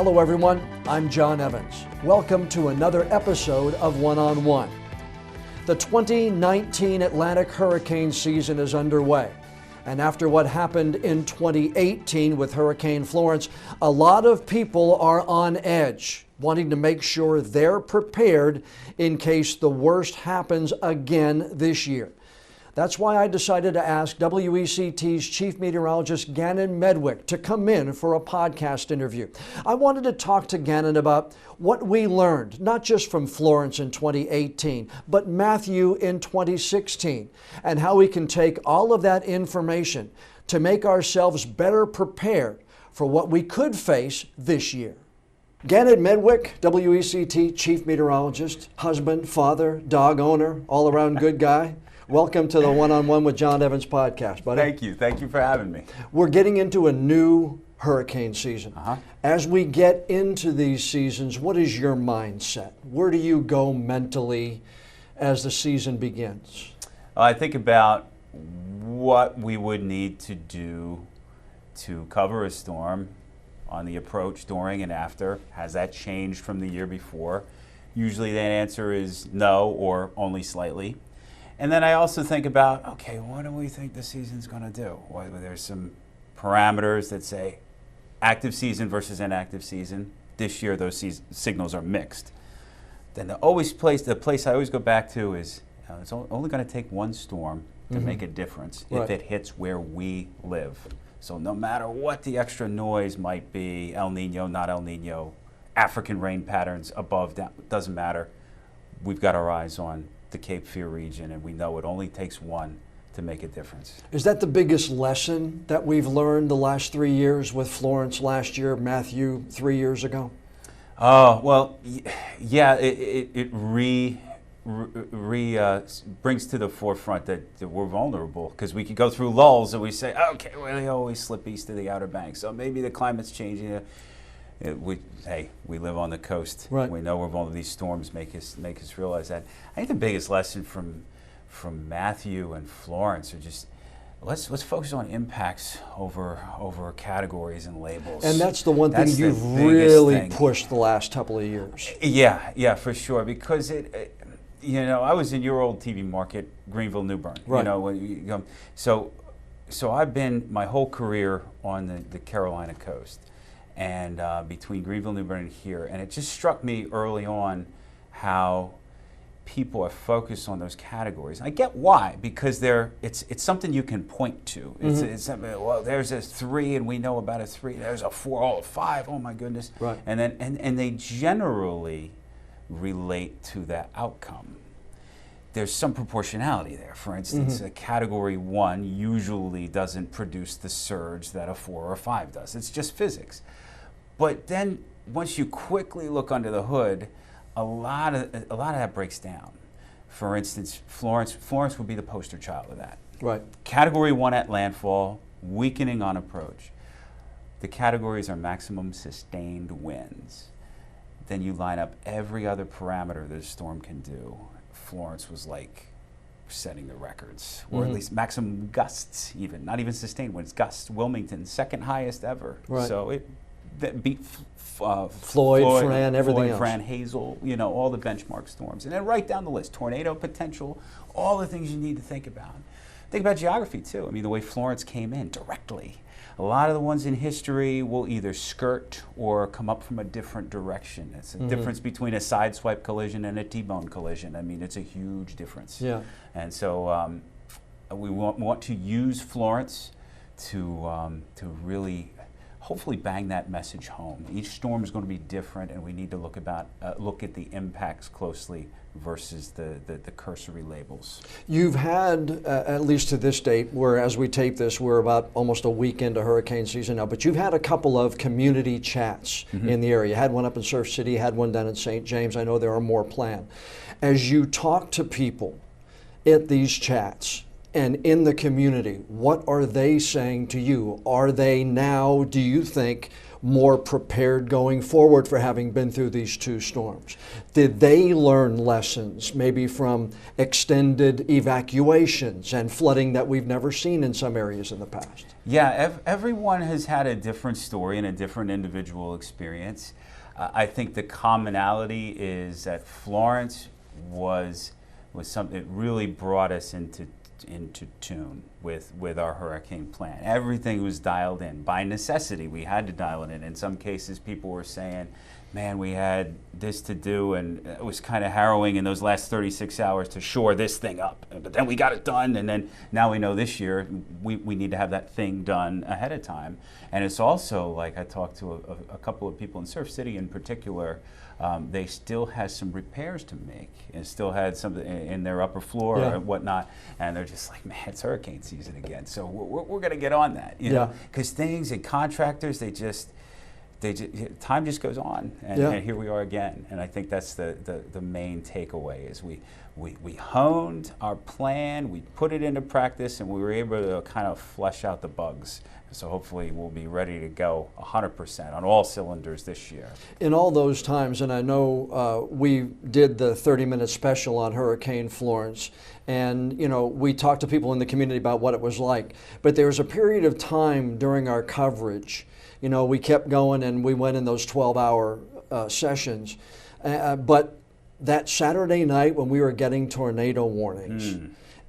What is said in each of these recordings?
Hello everyone, I'm John Evans. Welcome to another episode of One-on-One. The 2019 Atlantic hurricane season is underway. And after what happened in 2018 with Hurricane Florence, a lot of people are on edge, wanting to make sure they're prepared in case the worst happens again this year. That's why I decided to ask WECT's Chief Meteorologist Gannon Medwick to come in for a podcast interview. I wanted to talk to Gannon about what we learned, not just from Florence in 2018, but Matthew in 2016, and how we can take all of that information to make ourselves better prepared for what we could face this year. Gannon Medwick, WECT Chief Meteorologist, husband, father, dog owner, all-around good guy. Welcome to the One-on-One with John Evans podcast, buddy. Thank you. Thank you for having me. We're getting into a new hurricane season. Uh-huh. As we get into these seasons, what is your mindset? Where do you go mentally as the season begins? I think about what we would need to do to cover a storm on the approach, during, and after. Has that changed from the year before? Usually that answer is no, or only slightly. And then I also think about, okay, what do we think the season's going to do? Well, there's some parameters that say active season versus inactive season. This year, those signals are mixed. Then the place I always go back to is it's only going to take one storm to make a difference if it hits where we live. So no matter what the extra noise might be, El Nino, not El Nino, African rain patterns above, down, doesn't matter. We've got our eyes on the Cape Fear region, and we know it only takes one to make a difference. Is that the biggest lesson that we've learned the last 3 years with Florence last year, Matthew 3 years ago? Well, yeah, it brings to the forefront that we're vulnerable, because we could go through lulls and we say, okay, well, they always slip east of the Outer Banks, so maybe the climate's changing. We live on the coast. Right. We know we're vulnerable. These storms make us realize that. I think the biggest lesson from Matthew and Florence are just let's focus on impacts over categories and labels. And that's the one thing you've really pushed the last couple of years. Yeah, for sure. Because I was in your old TV market, Greenville, New Bern. Right. So I've been my whole career on the Carolina coast. And between Greenville, New Bern, and here. And it just struck me early on how people are focused on those categories. I get why, because it's something you can point to. It's something, well, there's a 3 and we know about a 3. There's a 4, a 5, oh my goodness. Right. And then and they generally relate to that outcome. There's some proportionality there. For instance, a category 1 usually doesn't produce the surge that a 4 or a 5 does. It's just physics. But then once you quickly look under the hood, a lot of that breaks down. For instance, Florence would be the poster child of that. Right. Category 1 at landfall, weakening on approach. The categories are maximum sustained winds. Then you line up every other parameter that a storm can do. Florence was like setting the records, or at least maximum gusts, even not even sustained winds, gusts. Wilmington, second highest ever. Right. So it beat Floyd, Fran, everything else. Fran, Hazel, all the benchmark storms, and then right down the list: tornado potential, all the things you need to think about. Think about geography too. I mean, the way Florence came in directly. A lot of the ones in history will either skirt or come up from a different direction. It's a difference between a sideswipe collision and a T-bone collision. I mean, it's a huge difference. Yeah. And so we want to use Florence to really hopefully bang that message home. Each storm is going to be different, and we need to look at the impacts closely versus the cursory labels. You've had, at least to this date, where as we tape this, we're about almost a week into hurricane season now, but you've had a couple of community chats in the area. You had one up in Surf City, had one down in St. James. I know there are more planned. As you talk to people at these chats, and in the community, what are they saying to you? Are they now, do you think, more prepared going forward for having been through these two storms? Did they learn lessons maybe from extended evacuations and flooding that we've never seen in some areas in the past? Yeah, everyone has had a different story and a different individual experience. I think the commonality is that Florence was something that really brought us into tune with our hurricane plan. Everything was dialed in. By necessity, we had to dial it in. In some cases, people were saying, man, we had this to do, and it was kind of harrowing in those last 36 hours to shore this thing up. But then we got it done, and then now we know this year we need to have that thing done ahead of time. And it's also, like I talked to a couple of people in Surf City in particular, they still has some repairs to make and still had something in their upper floor or whatnot, and they're just like, man, it's hurricane season again, so we're going to get on that, you know, because things and contractors, time just goes on, and here we are again. And I think that's the main takeaway is we honed our plan, we put it into practice, and we were able to kind of flesh out the bugs. So hopefully we'll be ready to go 100% on all cylinders this year. In all those times, and I know we did the 30-minute special on Hurricane Florence, and you know, we talked to people in the community about what it was like, but there was a period of time during our coverage, you know, we kept going and we went in those 12-hour sessions, but that Saturday night when we were getting tornado warnings,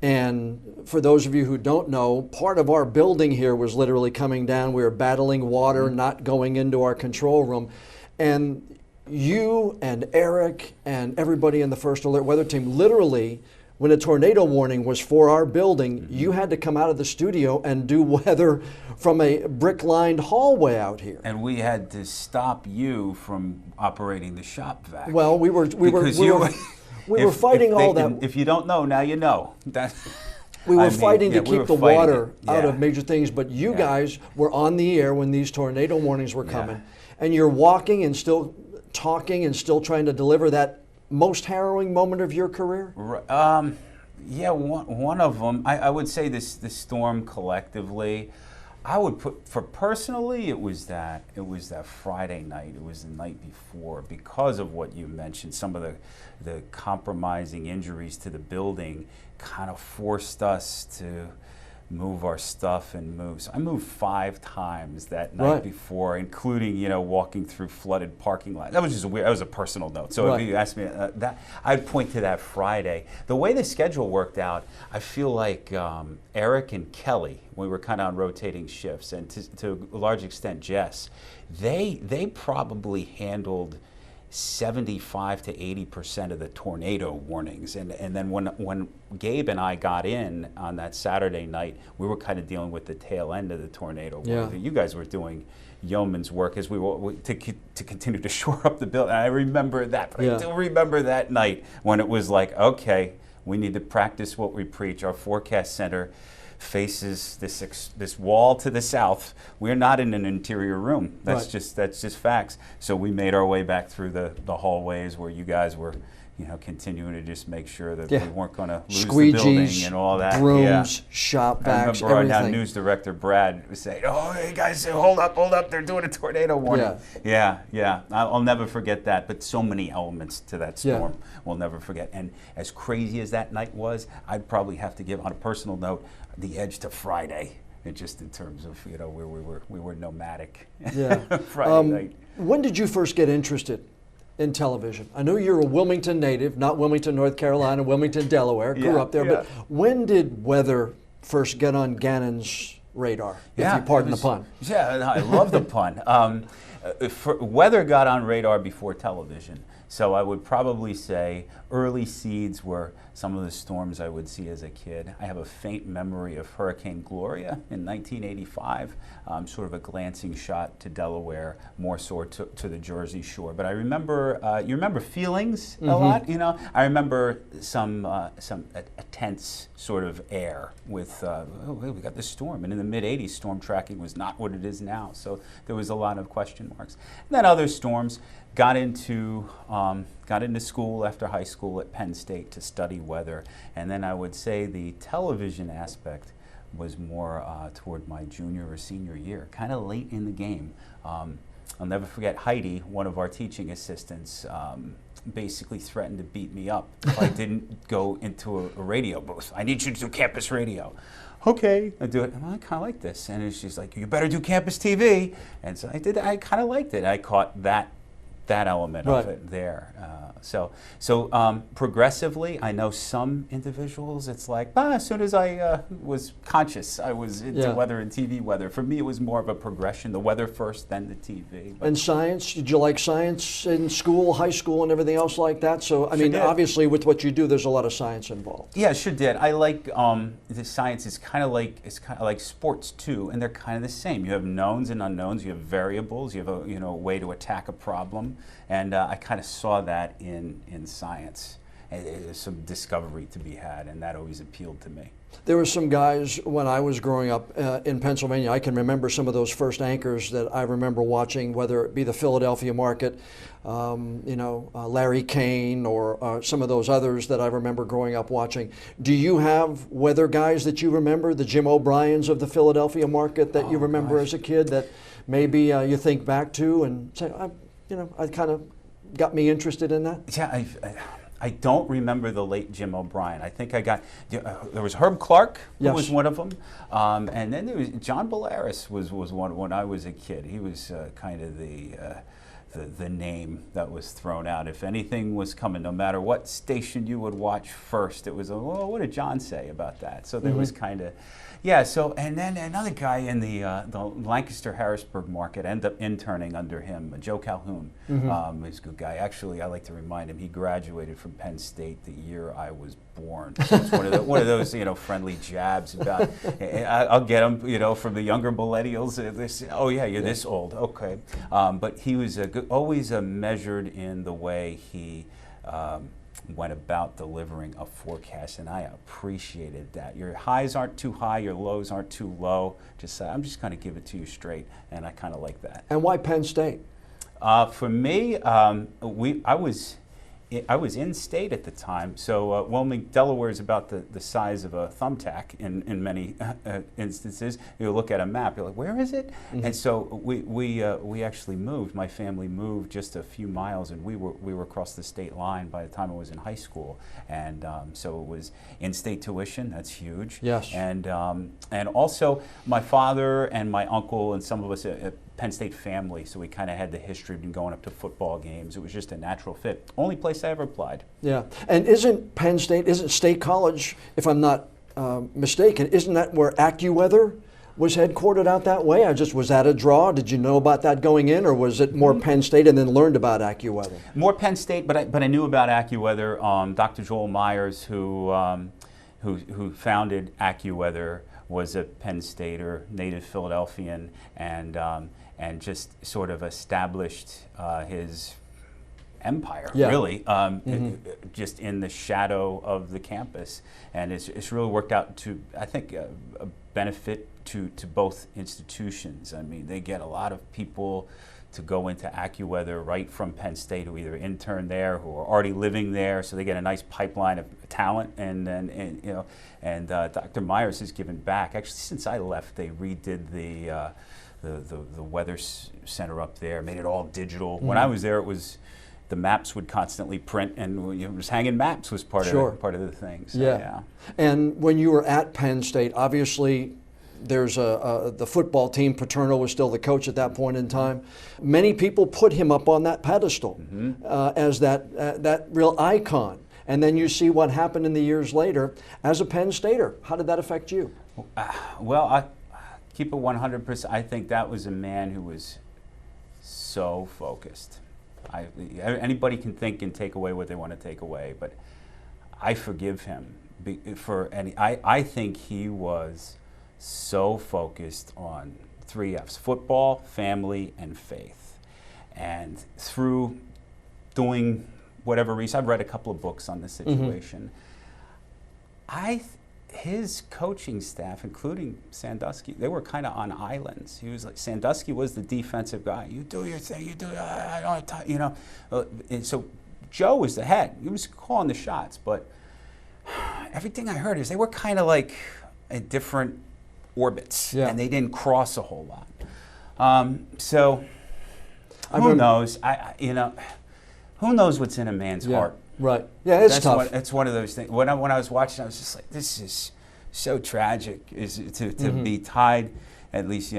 and for those of you who don't know, part of our building here was literally coming down. We were battling water, not going into our control room. And you and Eric and everybody in the First Alert Weather Team, literally, when a tornado warning was for our building, you had to come out of the studio and do weather from a brick-lined hallway out here. And we had to stop you from operating the shop vac. Well, we were fighting all that. If you don't know, now you know. We were fighting to keep the water out of major things, but you guys were on the air when these tornado warnings were coming, and you're walking and still talking and still trying to deliver that most harrowing moment of your career? Yeah, one of them. I would say this storm collectively. I would put, for personally, it was that Friday night. It was the night before, because of what you mentioned. Some of the compromising injuries to the building kind of forced us to move our stuff and move. So I moved 5 times that night before, including, you know, walking through flooded parking lots. That was just weird. That was a personal note. So if you asked me that, I'd point to that Friday. The way the schedule worked out, I feel like Eric and Kelly, we were kind of on rotating shifts, and to a large extent Jess, they probably handled 75 to 80% of the tornado warnings, and then when Gabe and I got in on that Saturday night, we were kind of dealing with the tail end of the tornado warnings. You guys were doing yeoman's work as we were to continue to shore up the building. I remember that, but I do remember that night when it was like, okay, we need to practice what we preach. Our forecast center faces this wall to the south. We're not in an interior room. That's just facts. So we made our way back through the hallways where you guys were, you know, continuing to just make sure that we weren't going to lose the building and all that. Brooms, shop vacs, everything. I remember our now news director Brad was saying, "Oh, hey guys, hold up! They're doing a tornado warning." Yeah. I'll never forget that. But so many elements to that storm, we'll never forget. And as crazy as that night was, I'd probably have to give, on a personal note, the edge to Friday. And just in terms of, you know, where we were nomadic. Friday night. When did you first get interested in television? I know you're a Wilmington native, not Wilmington, North Carolina, Wilmington, Delaware, grew up there, but when did weather first get on Gannon's radar, if you pardon the pun? Yeah, I love the pun. Weather got on radar before television, so I would probably say early seeds were some of the storms I would see as a kid. I have a faint memory of Hurricane Gloria in 1985, sort of a glancing shot to Delaware, more so to the Jersey Shore. But I remember, you remember feelings a lot, you know? I remember some a tense sort of air with, we got this storm. And in the mid-'80s, storm tracking was not what it is now. So there was a lot of question marks. And then other storms. Got into school after high school at Penn State to study weather, and then I would say the television aspect was more toward my junior or senior year, kind of late in the game. I'll never forget Heidi, one of our teaching assistants, basically threatened to beat me up if I didn't go into a radio booth. I need you to do campus radio. Okay, I do it. I kind of like this. And she's like, you better do campus TV. And so I did. I kind of liked it. I caught that element of it there. So progressively, I know some individuals, it's like, as soon as I was conscious, I was into weather and TV weather. For me, it was more of a progression, the weather first, then the TV. But and science, did you like science in school, high school, and everything else like that? So, I mean, obviously with what you do, there's a lot of science involved. Yeah, sure did. I like, the science is kind of like sports too, and they're kind of the same. You have knowns and unknowns, you have variables, you have a way to attack a problem, and I kind of saw that in science. There's some discovery to be had, and that always appealed to me. There were some guys when I was growing up in Pennsylvania. I can remember some of those first anchors that I remember watching, whether it be the Philadelphia market, Larry Kane, or some of those others that I remember growing up watching. Do you have weather guys that you remember, the Jim O'Briens of the Philadelphia market that you remember as a kid that maybe you think back to and say, I kind of got me interested in that? Yeah, I don't remember the late Jim O'Brien. I think there was Herb Clark, who was one of them, and then there was John Bolaris was one when I was a kid. He was kind of the name that was thrown out. If anything was coming, no matter what station you would watch first, it was, what did John say about that? So there was kind of, so, and then another guy in the Lancaster-Harrisburg market ended up interning under him, Joe Calhoun. He's a good guy. Actually, I like to remind him, he graduated from Penn State the year I was born. So it's one of those, friendly jabs about, I'll get them, from the younger millennials. You're this old, okay. But he was always measured in the way he went about delivering a forecast, and I appreciated that. Your highs aren't too high, your lows aren't too low. I'm just going to give it to you straight, and I kind of like that. And why Penn State? For me, I was in state at the time, so Wilmington, Delaware is about the size of a thumbtack in many instances. You look at a map, you're like, where is it? And so we actually moved. My family moved just a few miles, and we were across the state line by the time I was in high school. And so it was in-state tuition. That's huge. Yes. And also my father and my uncle and some of us Penn State family, so we kind of had the history of going up to football games. It was just a natural fit. Only place I ever applied. Yeah. And isn't State College, if I'm not mistaken, isn't that where AccuWeather was headquartered out that way? Was that a draw? Did you know about that going in, or was it more Penn State and then learned about AccuWeather? More Penn State, but I knew about AccuWeather. Dr. Joel Myers, who founded AccuWeather, was a Penn Stater, native Philadelphian, and just sort of established his empire, really, just in the shadow of the campus. And it's really worked out to, I think, a benefit to both institutions. I mean, they get a lot of people to go into AccuWeather right from Penn State who either intern there, who are already living there, so they get a nice pipeline of talent. And Dr. Myers has given back. Actually, since I left, they redid the weather center up there, made it all digital. When I was there, it was the maps would constantly print, and just hanging maps was part of the thing. So, yeah. And when you were at Penn State, obviously there's the football team. Paterno was still the coach at that point in time. Many people put him up on that pedestal as that real icon. And then you see what happened in the years later. As a Penn Stater, how did that affect you? Well, I keep it 100%. I think that was a man who was so focused. Anybody can think and take away what they want to take away, but I forgive him for any. I think he was so focused on 3 F's: football, family, and faith. And through doing whatever research, I've read a couple of books on the situation. His coaching staff, including Sandusky, they were kind of on islands. He was like, Sandusky was the defensive guy. You do your thing, you do, I don't, and so Joe was the head. He was calling the shots, but everything I heard is they were kind of like in different orbits, and they didn't cross a whole lot. So Who knows? Who knows what's in a man's heart? Right. Yeah, it's tough. It's one of those things. When I was watching, I was just like, this is so tragic. Is to be tied, at least to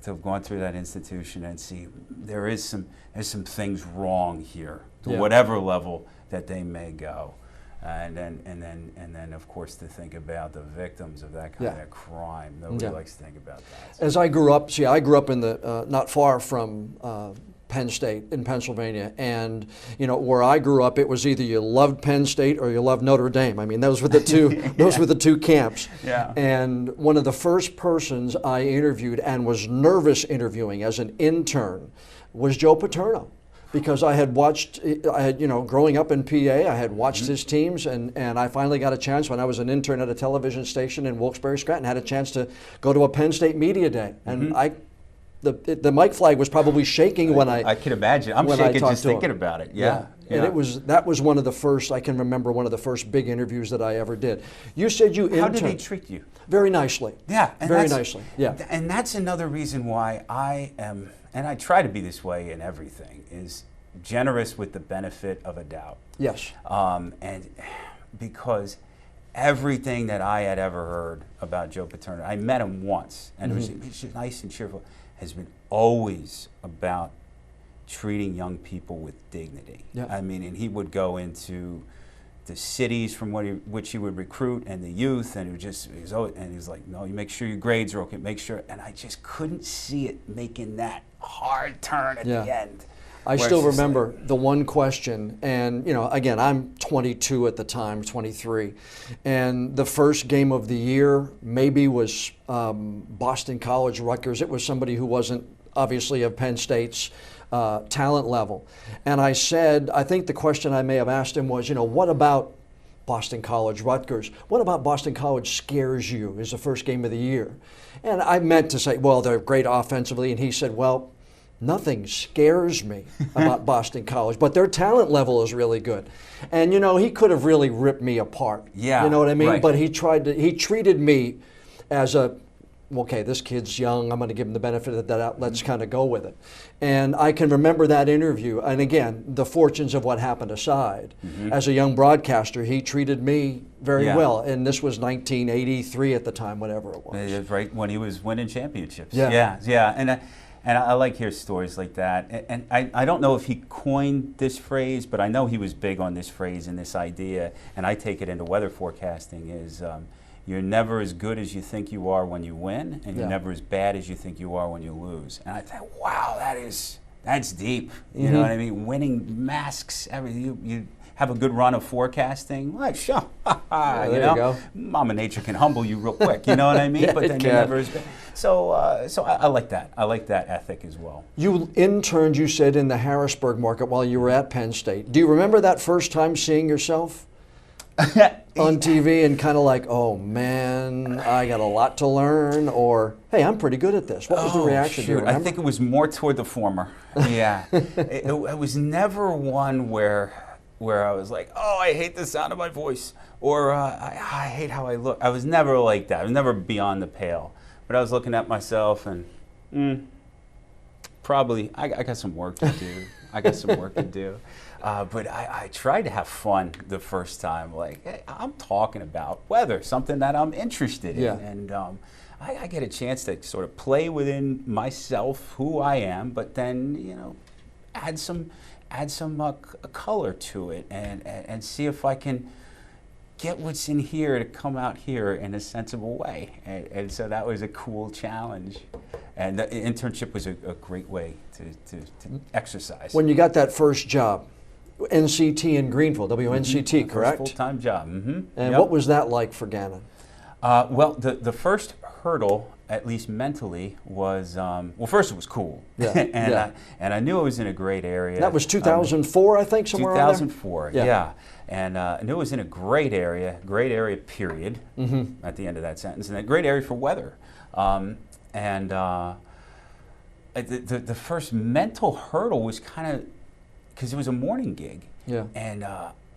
have gone through that institution and see there's some things wrong here to whatever level that they may go. And then, of course, to think about the victims of that kind of crime. Nobody likes to think about that. As I grew up, I grew up in the not far from Penn State in Pennsylvania, and where I grew up, it was either you loved Penn State or you loved Notre Dame. I mean, those were the two. Those were the two camps. Yeah. And one of the first persons I interviewed and was nervous interviewing as an intern was Joe Paterno. Because I had growing up in PA, I had watched his teams, and I finally got a chance when I was an intern at a television station in Wilkes-Barre, Scranton, had a chance to go to a Penn State media day. And the mic flag was probably shaking when I can imagine. I'm shaking just thinking about it. Yeah. And that was one of the first, I can remember one of the first big interviews that I ever did. You said you interned. How did he treat you? Very nicely. Yeah. Very nicely. Yeah. And that's another reason why I am, and I try to be this way in everything, is generous with the benefit of a doubt. Yes. And because everything that I had ever heard about Joe Paterno, I met him once, and he was just nice and cheerful, has been always about treating young people with dignity. Yeah. I mean, and he would go into the cities from which he would recruit and the youth, and he was like, no, you make sure your grades are okay, make sure, and I just couldn't see it making that hard turn at the end. I still remember the one question, and again, I'm 22 at the time, 23, and the first game of the year maybe was Boston College, Rutgers. It was somebody who wasn't obviously of Penn State's talent level. And I said, I think the question I may have asked him was, what about Boston College, Rutgers? What about Boston College scares you as the first game of the year? And I meant to say, well, they're great offensively, and he said, well, nothing scares me about Boston College, but their talent level is really good. And he could have really ripped me apart. Yeah. You know what I mean? Right. But he treated me as okay, this kid's young, I'm going to give him the benefit of the doubt, let's kind of go with it. And I can remember that interview, and again, the fortunes of what happened aside. As a young broadcaster, he treated me very well, and this was 1983 at the time, whatever it was. It was right when he was winning championships. Yeah. And I like hear stories like that. And I don't know if he coined this phrase, but I know he was big on this phrase and this idea, and I take it into weather forecasting, is you're never as good as you think you are when you win, and you're never as bad as you think you are when you lose. And I thought, wow, that's deep. You know what I mean? Winning masks everything. You have a good run of forecasting, like, sure, there you go. Mama Nature can humble you real quick, you know what I mean? But then you're never as bad. So I like that. I like that ethic as well. You interned, you said, in the Harrisburg market while you were at Penn State. Do you remember that first time seeing yourself on TV and kind of like, oh man, I got a lot to learn, or hey, I'm pretty good at this? What was the reaction? Do you remember? I think it was more toward the former. Yeah. it was never one where I was like, oh, I hate the sound of my voice, or I hate how I look. I was never like that. I was never beyond the pale. But I was looking at myself and probably I got some work to do. I got some work to do. But I tried to have fun the first time. Like, hey, I'm talking about weather, something that I'm interested in. And I get a chance to sort of play within myself, who I am, but then, add some color to it and see if I can get what's in here to come out here in a sensible way. And so that was a cool challenge. And the internship was a great way to exercise. When you got that first job, NCT in Greenville, WNCT, correct? Full-time job. And what was that like for Gannon? Well, the first hurdle, at least mentally, was well, first it was cool, and I knew I was in a great area. That was 2004, I think, somewhere around there. 2004, yeah. And I knew I was in a great area, period, at the end of that sentence, and a great area for weather. The first mental hurdle was kind of, because it was a morning gig, and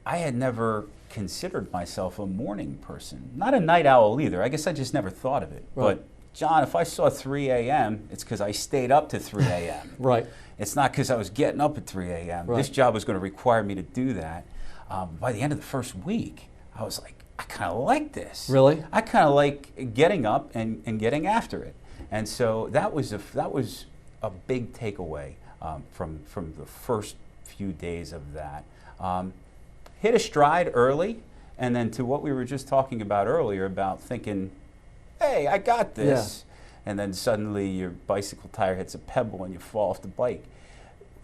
I had never considered myself a morning person. Not a night owl either. I guess I just never thought of it. Right. But John, if I saw 3 a.m., it's because I stayed up to 3 a.m. Right. It's not because I was getting up at 3 a.m. Right. This job was going to require me to do that. By the end of the first week, I was like, I kind of like this. Really? I kind of like getting up and getting after it. And so that was a big takeaway from the first few days of that. Hit a stride early, and then to what we were just talking about earlier about thinking, hey, I got this. Yeah. And then suddenly your bicycle tire hits a pebble and you fall off the bike.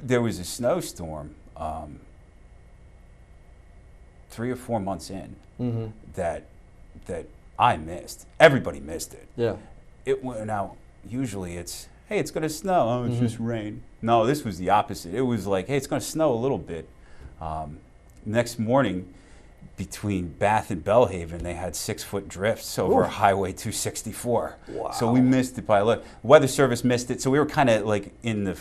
There was a snowstorm 3 or 4 months in that I missed. Everybody missed it. Yeah. Now, usually it's, hey, it's going to snow. Oh, it's just rain. No, this was the opposite. It was like, hey, it's going to snow a little bit. Next morning, between Bath and Bellhaven, they had 6-foot drifts over Highway 264. Wow. So we missed it by a lot. Weather Service missed it. So we were kind of like in the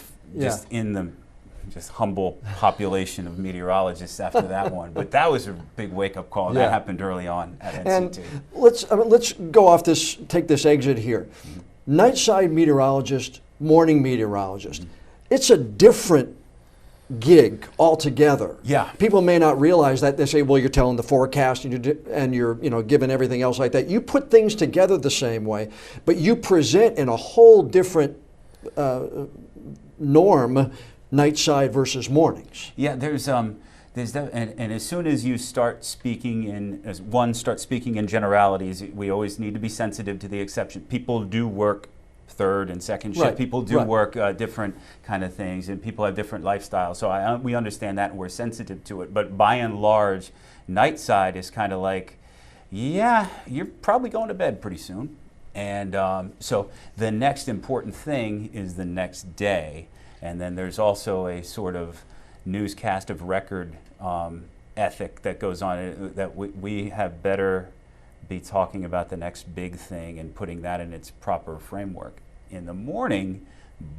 humble population of meteorologists after that one. But that was a big wake-up call. Yeah. That happened early on at NCT. And let's go off this, take this exit here. Nightside meteorologist, morning meteorologist. It's a different gig altogether. Yeah. People may not realize that. They say, well, you're telling the forecast and you're giving everything else like that. You put things together the same way, but you present in a whole different norm, nightside versus mornings. Yeah, there's and as soon as you start speaking in generalities, we always need to be sensitive to the exception. People do work third and second shift. Right. People do work different kind of things, and people have different lifestyles. So we understand that, and we're sensitive to it. But by and large, nightside is kind of like, yeah, you're probably going to bed pretty soon. And so the next important thing is the next day. And then there's also a sort of newscast of record ethic that goes on, that we have better be talking about the next big thing and putting that in its proper framework. In the morning,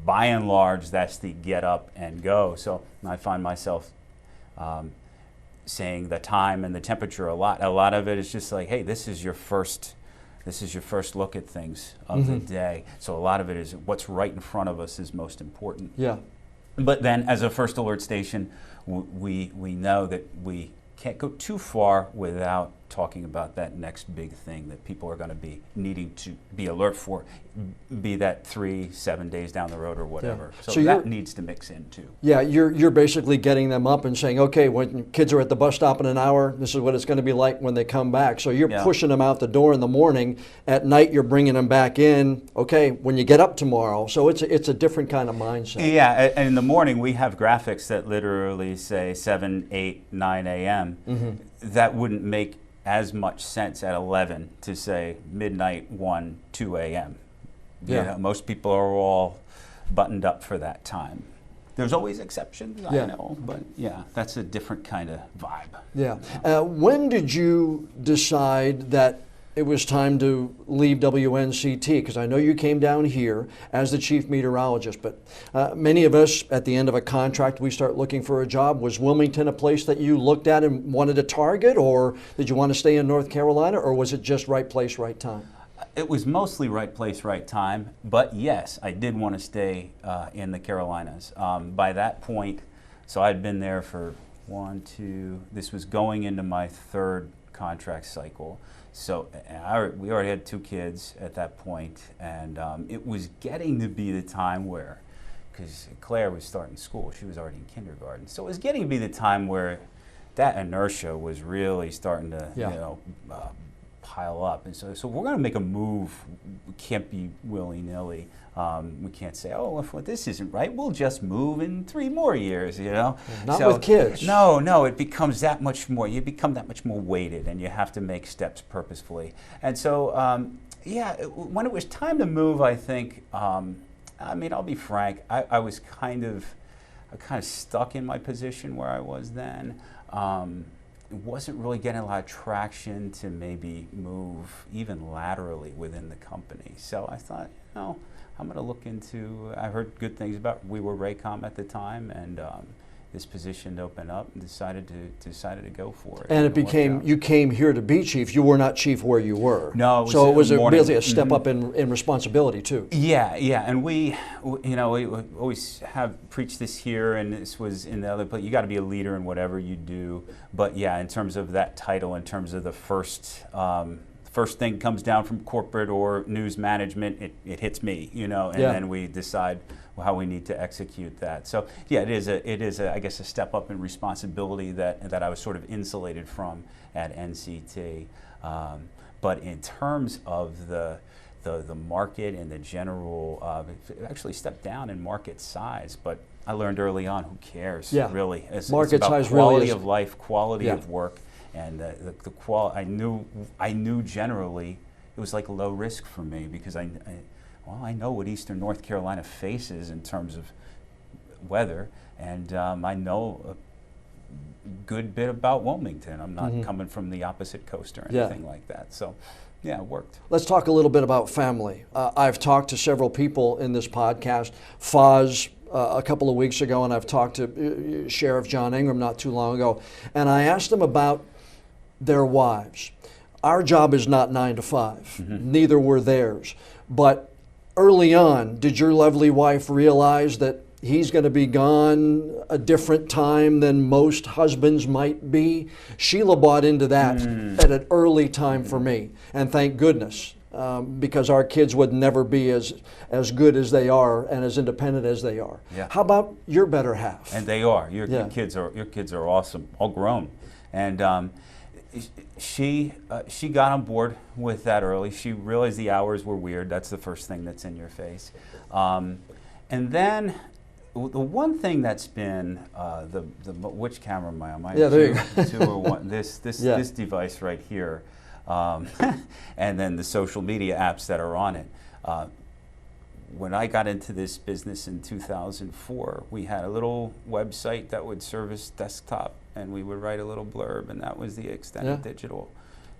by and large, that's the get up and go. So I find myself saying the time and the temperature a lot. A lot of it is just like, hey, this is your first look at things of the day. So a lot of it is what's right in front of us is most important. Yeah. But then as a first alert station, we know that we can't go too far without talking about that next big thing that people are going to be needing to be alert for, be that 3-7 days down the road or whatever. Yeah. So that needs to mix in too. Yeah, you're basically getting them up and saying, okay, when kids are at the bus stop in an hour, this is what it's going to be like when they come back. So you're pushing them out the door in the morning. At night, you're bringing them back in. Okay, when you get up tomorrow. So it's a different kind of mindset. Yeah, and in the morning we have graphics that literally say 7, 8, 9 a.m. That wouldn't make as much sense at 11 to say midnight, 1, 2 a.m. Yeah. You know, most people are all buttoned up for that time. There's always exceptions, I know, but yeah, that's a different kind of vibe. Yeah. When did you decide that it was time to leave WNCT? Because I know you came down here as the chief meteorologist, but many of us at the end of a contract, we start looking for a job. Was Wilmington a place that you looked at and wanted to target, or did you want to stay in North Carolina, or was it just right place, right time? It was mostly right place, right time, but yes, I did want to stay in the Carolinas. By that point, so I'd been there for this was going into my third contract cycle. So we already had 2 kids at that point, and it was getting to be the time where, because Claire was starting school, she was already in kindergarten, so it was getting to be the time where that inertia was really starting to pile up. And so we're going to make a move. We can't be willy-nilly. We can't say, oh, if this isn't right, we'll just move in 3 more years, you know? Not with kids. No, it becomes that much more, you become that much more weighted, and you have to make steps purposefully. And so, when it was time to move, I think, I mean, I'll be frank, I was kind of stuck in my position where I was then. Wasn't really getting a lot of traction to maybe move even laterally within the company. So I thought, I'm going to look into, I heard good things about, we were Raycom at the time, and this position opened up and decided to go for it. And it became, you came here to be chief. You were not chief where you were. No, so it was basically a mm-hmm. step up in responsibility too. Yeah, and we always have preached this here, and this was in the other place. You got to be a leader in whatever you do. But yeah, in terms of that title, in terms of the first thing comes down from corporate or news management, it hits me, and then we decide how we need to execute that. So yeah, it is I guess a step up in responsibility that I was sort of insulated from at NCT. But in terms of the market and the general, actually stepped down in market size, but I learned early on, who cares, really? Market it's about size quality really is, of life, quality of work, and the quality. I knew generally it was like low risk for me because I know what Eastern North Carolina faces in terms of weather, and I know a good bit about Wilmington. I'm not coming from the opposite coast or anything like that. So, yeah, it worked. Let's talk a little bit about family. I've talked to several people in this podcast. Foz a couple of weeks ago, and I've talked to Sheriff John Ingram not too long ago, and I asked them about their wives. Our job is not 9 to 5. Neither were theirs. But early on, did your lovely wife realize that he's going to be gone a different time than most husbands might be? Sheila bought into that at an early time for me, and thank goodness, because our kids would never be as good as they are and as independent as they are. Yeah. How about your better half? And they are. Your kids are awesome, all grown, and she got on board with that early. She realized the hours were weird. That's the first thing that's in your face, and then. The one thing that's been which camera am I on? There you go. Two or one. This device right here, and then the social media apps that are on it. When I got into this business in 2004, we had a little website that would service desktop, and we would write a little blurb, and that was the extent of digital.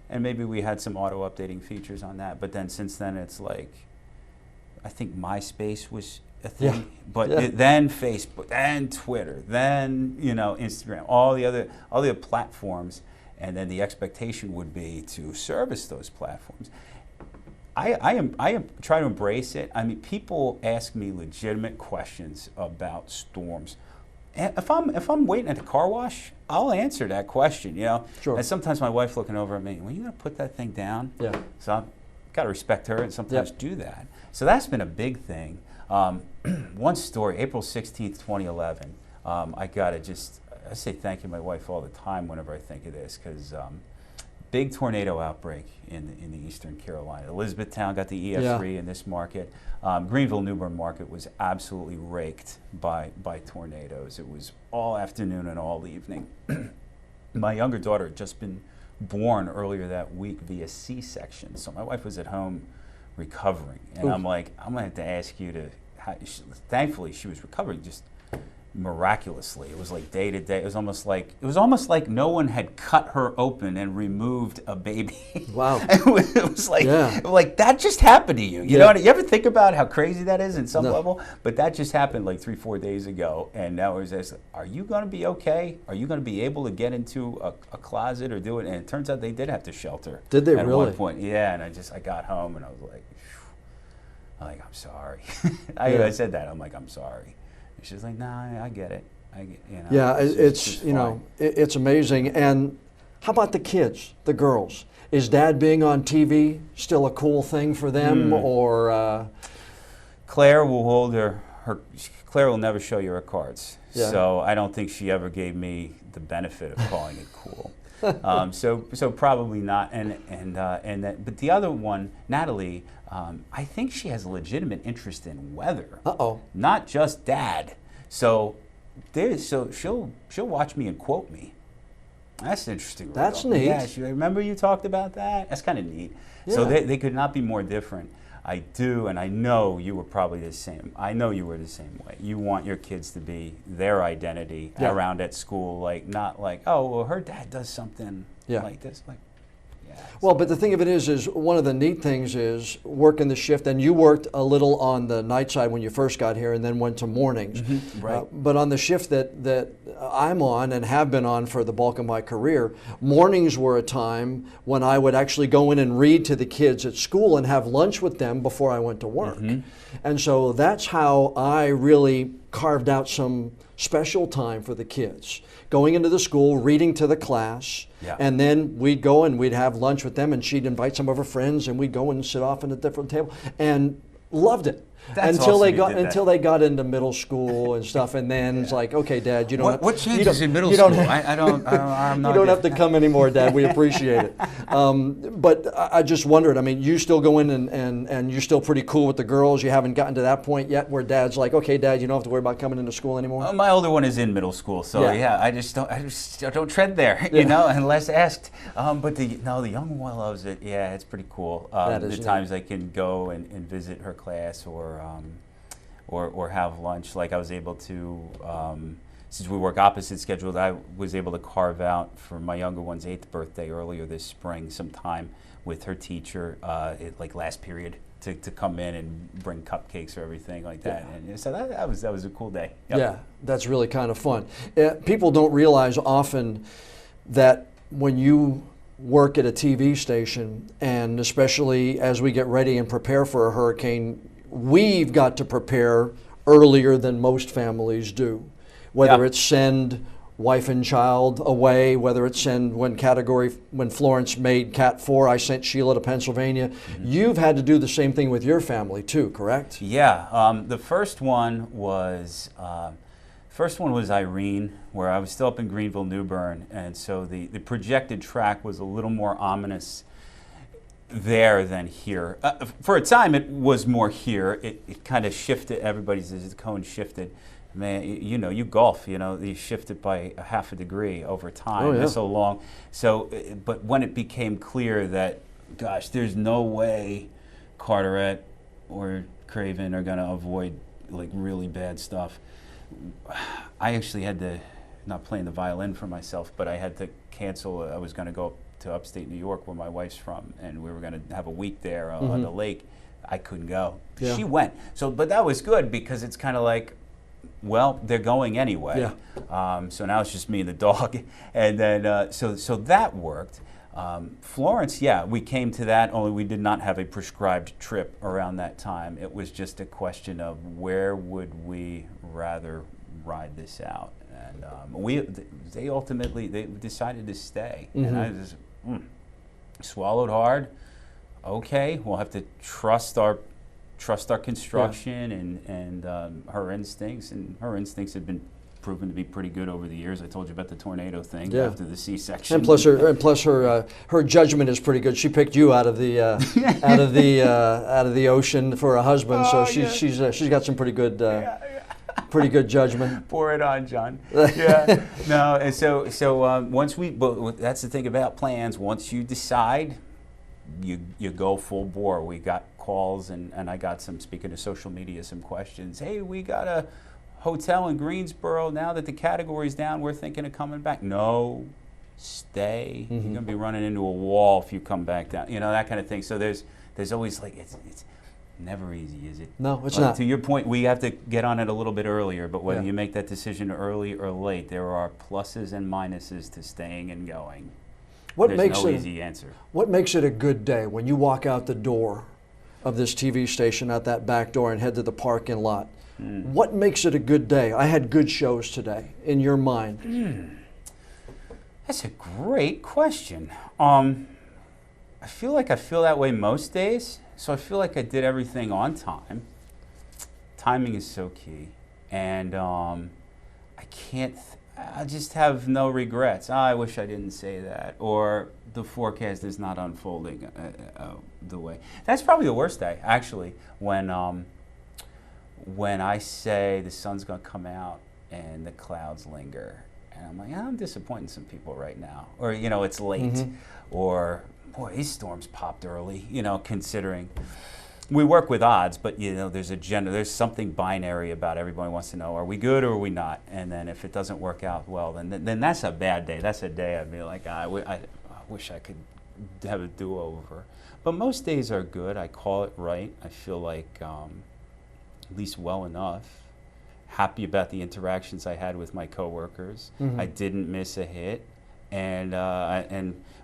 And maybe we had some auto updating features on that, but then since then it's like, I think MySpace was a thing, but then Facebook, then Twitter, then Instagram, all the other platforms, and then the expectation would be to service those platforms. I am trying to embrace it. I mean, people ask me legitimate questions about storms. And if I'm waiting at the car wash, I'll answer that question. Sure. And sometimes my wife's looking over at me. Well, you gonna put that thing down? Yeah. So I've got to respect her and sometimes do that. So that's been a big thing. One story, April 16th, 2011, I say thank you to my wife all the time whenever I think of this, because big tornado outbreak in the Eastern Carolina. Elizabethtown got the EF3 in this market. Greenville, New Bern market was absolutely raked by tornadoes. It was all afternoon and all evening. My younger daughter had just been born earlier that week via C-section, so my wife was at home recovering, and I'm like, I'm gonna have to ask you to. Thankfully, she was recovering just miraculously. It was like day to day. It was almost like no one had cut her open and removed a baby. Wow! it was like that just happened to you. You know? You ever think about how crazy that is in some level? But that just happened like 3-4 days ago, and now it was. Are you going to be okay? Are you going to be able to get into a closet or do it? And it turns out they did have to shelter. Did they at really? One point, yeah. And I got home and I was like. I'm sorry. I said that. I'm like, I'm sorry. And she's like, nah, I get it. Yeah, it's amazing. And how about the kids, the girls? Is Dad being on TV still a cool thing for them, or? Claire will hold her. Claire will never show you her cards. Yeah. So I don't think she ever gave me the benefit of calling it cool. So probably not. But the other one, Natalie. I think she has a legitimate interest in weather. Not just Dad. So she'll watch me and quote me. That's interesting. That's neat. Yeah, remember you talked about that? That's kind of neat. Yeah. So they could not be more different. I do, and I know you were probably the same. I know you were the same way. You want your kids to be their identity around at school, not like, oh, well, her dad does something like this. Like, Well, but the thing of it is one of the neat things is working the shift, and you worked a little on the night side when you first got here and then went to mornings. Right. But on the shift that I'm on and have been on for the bulk of my career, mornings were a time when I would actually go in and read to the kids at school and have lunch with them before I went to work. And so that's how I really carved out some special time for the kids. Going into the school, reading to the class, and then we'd go and we'd have lunch with them, and she'd invite some of her friends, and we'd go and sit off at a different table, and loved it. That's until awesome they got into middle school and stuff, and then it's like, okay, Dad, you don't. What changes in middle school? I'm not. You don't have to come anymore, Dad. We appreciate it. But I just wondered. I mean, you still go in and you're still pretty cool with the girls. You haven't gotten to that point yet where Dad's like, okay, Dad, you don't have to worry about coming into school anymore. My older one is in middle school, so I just don't tread there, you know, unless asked. But the young one loves it. Yeah, it's pretty cool. The times I can go and visit her class or have lunch. Like I was able to, since we work opposite schedules, I was able to carve out for my younger one's 8th birthday earlier this spring some time with her teacher, like last period, to come in and bring cupcakes or everything like that. And so that was a cool day. Yep. Yeah, that's really kind of fun. People don't realize often that when you work at a TV station, and especially as we get ready and prepare for a hurricane, we've got to prepare earlier than most families do. Whether it's send wife and child away, whether it's send when Florence made Cat 4, I sent Sheila to Pennsylvania. You've had to do the same thing with your family too, correct? Yeah, the first one was Irene, where I was still up in Greenville, New Bern, and so the projected track was a little more ominous there than here. For a time, it was more here. It kind of shifted. The cone shifted. Man, you golf. You shift it by a half a degree over time. Oh, yeah. So long. So, but when it became clear that, gosh, there's no way Carteret or Craven are going to avoid like really bad stuff, I actually had to, not playing the violin for myself, but I had to cancel. I was going to go to upstate New York where my wife's from, and we were going to have a week there on the lake. I couldn't go. Yeah. She went. So, but that was good because it's kind of like, well, they're going anyway. Yeah. So now it's just me and the dog, and then so that worked. Florence, we came to that, only we did not have a prescribed trip around that time. It was just a question of where would we rather ride this out, and they ultimately decided to stay, and I just swallowed hard. Okay, we'll have to trust our construction and her instincts, and her instincts have been proven to be pretty good over the years. I told you about the tornado thing after the C-section. And plus her judgment is pretty good. She picked you out of the out of the ocean for a husband, so she's got some pretty good judgment. Pour it on, John. Yeah. No, and so once but that's the thing about plans. Once you decide, you go full bore. We got calls, and I got some, speaking of social media, some questions. Hey, we got a hotel in Greensboro. Now that the category's down, we're thinking of coming back. No, stay. You're going to be running into a wall if you come back down. That kind of thing. So there's always like, it's never easy, is it? No, it's not. To your point, we have to get on it a little bit earlier, but whether you make that decision early or late, there are pluses and minuses to staying and going. There's no easy answer. What makes it a good day when you walk out the door of this TV station out that back door and head to the parking lot? What makes it a good day? I had good shows today, in your mind. That's a great question. I feel that way most days, so I feel like I did everything on time. Timing is so key, and I just have no regrets. I wish I didn't say that, or the forecast is not unfolding the way. That's probably the worst day, actually, when I say the sun's going to come out and the clouds linger. And I'm like, I'm disappointing some people right now. Or, it's late. Or, boy, these storms popped early, considering. We work with odds, but, there's something binary about everybody wants to know, are we good or are we not? And then if it doesn't work out well, then that's a bad day. That's a day I'd be like, I wish I could have a do-over. But most days are good. I call it right. I feel like at least well enough. Happy about the interactions I had with my coworkers. I didn't miss a hit. And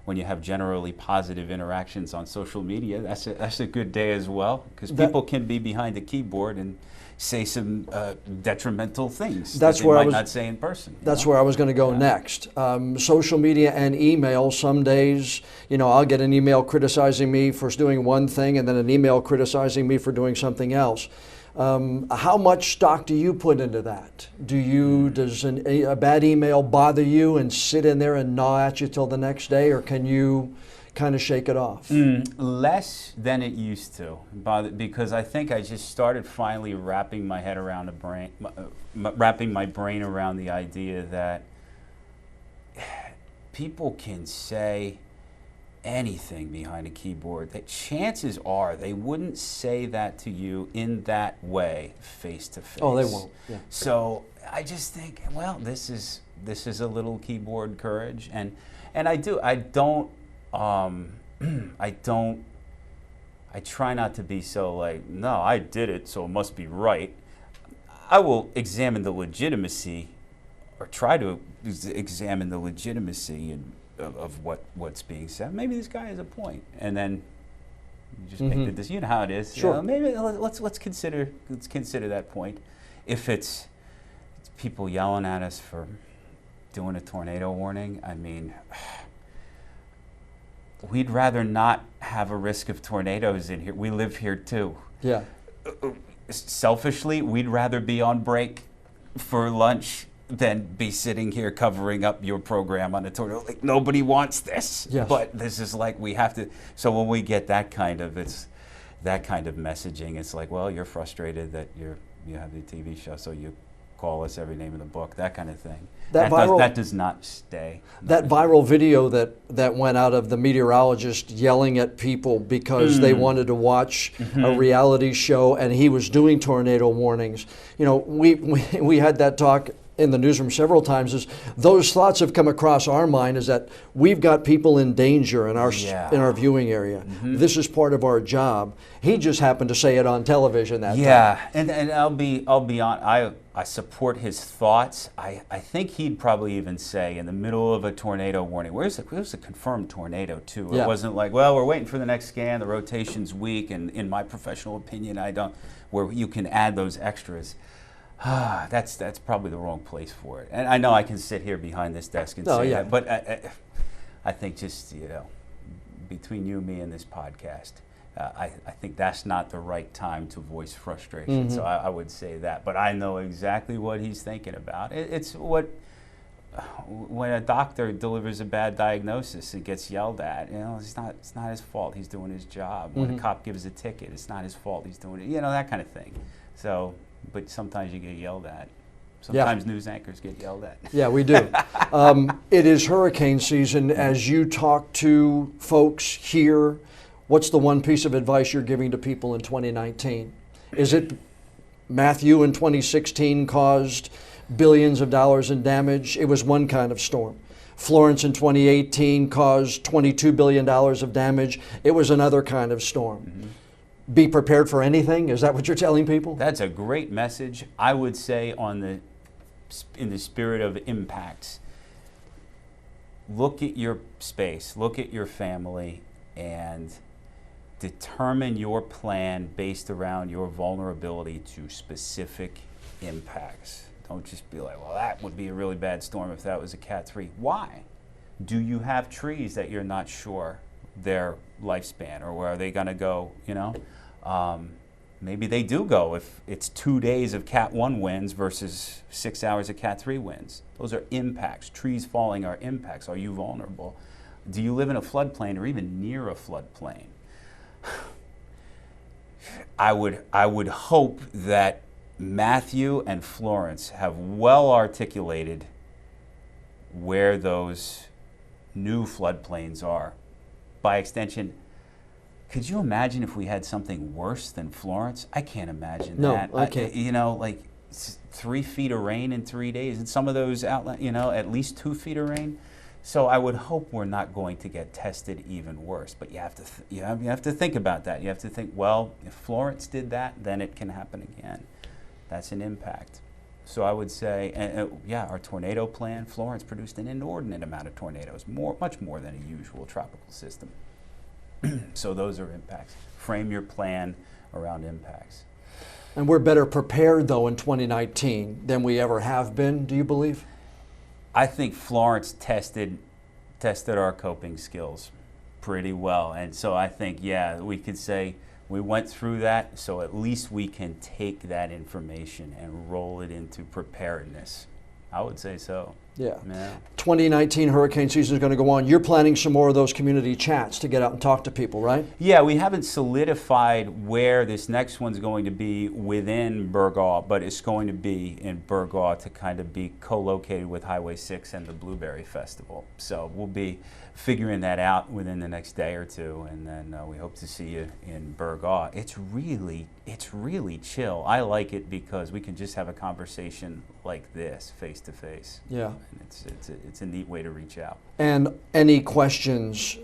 when you have generally positive interactions on social media, that's a good day as well, because people can be behind a keyboard and say some detrimental things that they might not say in person. That's where I was going to go next. Social media and email, some days, I'll get an email criticizing me for doing one thing and then an email criticizing me for doing something else. How much stock do you put into that? Does a bad email bother you and sit in there and gnaw at you till the next day, or can you kind of shake it off? Less than it used to, because I think I just started finally wrapping my head around wrapping my brain around the idea that people can say anything behind a keyboard. That chances are they wouldn't say that to you in that way, face to face. Oh, they won't. Yeah. So I just think, well, this is a little keyboard courage, and I try not to be so like, no, I did it, so it must be right. I will examine the legitimacy, or try to examine the legitimacy of what's being said. Maybe this guy has a point, and then you just make the decision. You know how it is. Sure. Maybe let's consider that point. If it's people yelling at us for doing a tornado warning, I mean, we'd rather not have a risk of tornadoes in here. We live here too. Yeah. Selfishly, we'd rather be on break for lunch than be sitting here covering up your program on a tornado. Like, nobody wants this. Yes. But this is like, we have to. So when we get that kind of messaging, it's like, well, you're frustrated that you have the TV show, so you call us every name in the book, that kind of thing. That does not stay. That viral video that went out of the meteorologist yelling at people because they wanted to watch a reality show, and he was doing tornado warnings. We had that talk in the newsroom several times. Is those thoughts have come across our mind, is that we've got people in danger in our viewing area. This is part of our job. He just happened to say it on television that time. And I'll be on. I support his thoughts. I think he'd probably even say in the middle of a tornado warning, where's a confirmed tornado too? Yeah. It wasn't like, well, we're waiting for the next scan, the rotation's weak, and in my professional opinion, where you can add those extras. That's probably the wrong place for it. And I know I can sit here behind this desk and say that, but I think just, between you, me, and this podcast, I think that's not the right time to voice frustration. So I would say that. But I know exactly what he's thinking about. It's when a doctor delivers a bad diagnosis and gets yelled at, it's not his fault. He's doing his job. When a cop gives a ticket, it's not his fault. He's doing it. That kind of thing. So. But sometimes you get yelled at. Sometimes news anchors get yelled at. Yeah, we do. It is hurricane season. As you talk to folks here, what's the one piece of advice you're giving to people in 2019? Is it Matthew in 2016 caused billions of dollars in damage? It was one kind of storm. Florence in 2018 caused $22 billion of damage. It was another kind of storm. Be prepared for anything? Is that what you're telling people? That's a great message. I would say in the spirit of impacts, look at your space, look at your family, and determine your plan based around your vulnerability to specific impacts. Don't just be like, well, that would be a really bad storm if that was a Cat 3. Why? Do you have trees that you're not sure their lifespan, or where are they going to go, maybe they do go if it's 2 days of Cat 1 winds versus 6 hours of Cat 3 winds. Those are impacts. Trees falling are impacts. Are you vulnerable? Do you live in a floodplain or even near a floodplain? I would hope that Matthew and Florence have well articulated where those new floodplains are. By extension, could you imagine if we had something worse than Florence? I can't imagine that. No, I can't. Like 3 feet of rain in 3 days, and some of those at least 2 feet of rain. So I would hope we're not going to get tested even worse. But you have to you have to think about that. You have to think, well, if Florence did that, then it can happen again. That's an impact. So I would say, yeah, our tornado plan, Florence produced an inordinate amount of tornadoes, much more than a usual tropical system. So those are impacts. Frame your plan around impacts. And we're better prepared, though, in 2019 than we ever have been, do you believe? I think Florence tested our coping skills pretty well. And so I think, yeah, we could say we went through that, so at least we can take that information and roll it into preparedness. I would say so. Yeah. 2019 hurricane season is going to go on. You're planning some more of those community chats to get out and talk to people, right? Yeah, we haven't solidified where this next one's going to be within Burgaw, but it's going to be in Burgaw to kind of be co-located with Highway 6 and the Blueberry Festival. So we'll be figuring that out within the next day or two, and then we hope to see you in Burgaw. It's really chill. I like it because we can just have a conversation like this, face to face. Yeah. And it's a neat way to reach out. And any questions,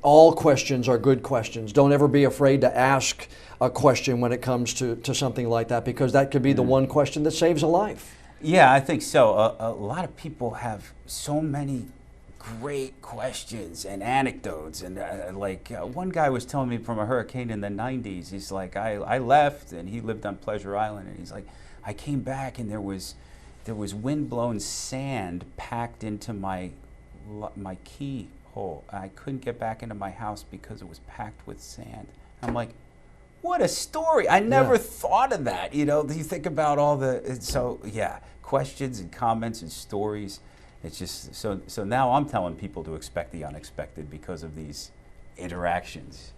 all questions are good questions. Don't ever be afraid to ask a question when it comes to something like that, because that could be the one question that saves a life. Yeah, I think so. A lot of people have so many great questions and anecdotes, and one guy was telling me from a hurricane in the 90s. He's like, I left, and he lived on Pleasure Island, and he's like, I came back and there was wind-blown sand packed into my keyhole. I couldn't get back into my house because it was packed with sand. I'm like, what a story. I never thought of that. You know, you think about all questions and comments and stories. It's just, so now I'm telling people to expect the unexpected because of these interactions.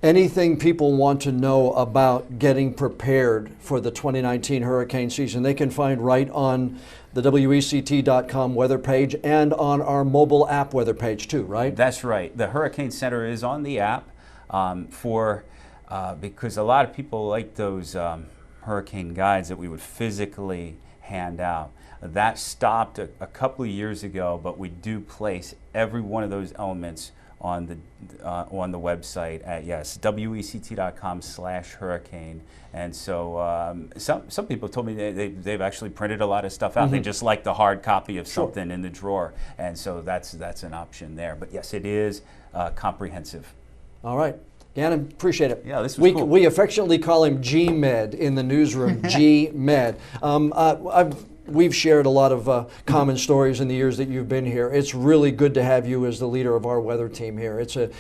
Anything people want to know about getting prepared for the 2019 hurricane season, they can find right on the WECT.com weather page and on our mobile app weather page too, right? That's right. The Hurricane Center is on the app because a lot of people like those hurricane guides that we would physically hand out. That stopped a couple of years ago, but we do place every one of those elements on the website at WECT.com/hurricane. And so some people told me they've actually printed a lot of stuff out. They just like the hard copy of something in the drawer, and so that's an option there. But yes, it is comprehensive. All right. Gannon, appreciate it. Yeah, this was cool. We affectionately call him G-Med in the newsroom, G-Med. We've shared a lot of common stories in the years that you've been here. It's really good to have you as the leader of our weather team here. It's a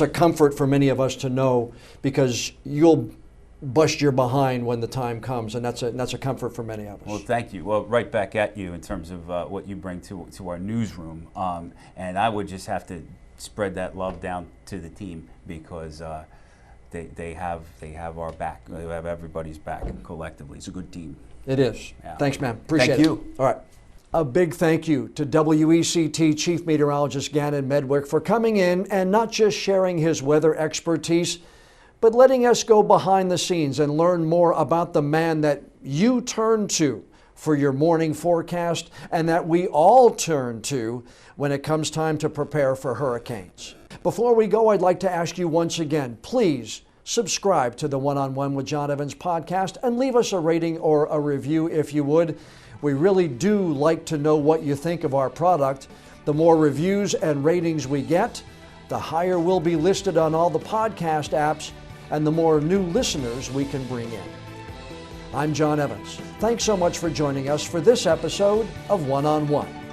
comfort for many of us to know, because you'll bust your behind when the time comes, and that's a comfort for many of us. Well, thank you. Well, right back at you in terms of what you bring to our newsroom, and I would just have to spread that love down to the team, because they have our back. They have everybody's back collectively. It's a good team. It is. Yeah. Thanks, man. Appreciate it. Thank you. All right. A big thank you to WECT Chief Meteorologist Gannon Medwick for coming in and not just sharing his weather expertise, but letting us go behind the scenes and learn more about the man that you turn to for your morning forecast, and that we all turn to when it comes time to prepare for hurricanes. Before we go, I'd like to ask you once again, please subscribe to the One-on-One with John Evans podcast and leave us a rating or a review if you would. We really do like to know what you think of our product. The more reviews and ratings we get, the higher we'll be listed on all the podcast apps, and the more new listeners we can bring in. I'm John Evans. Thanks so much for joining us for this episode of One-on-One.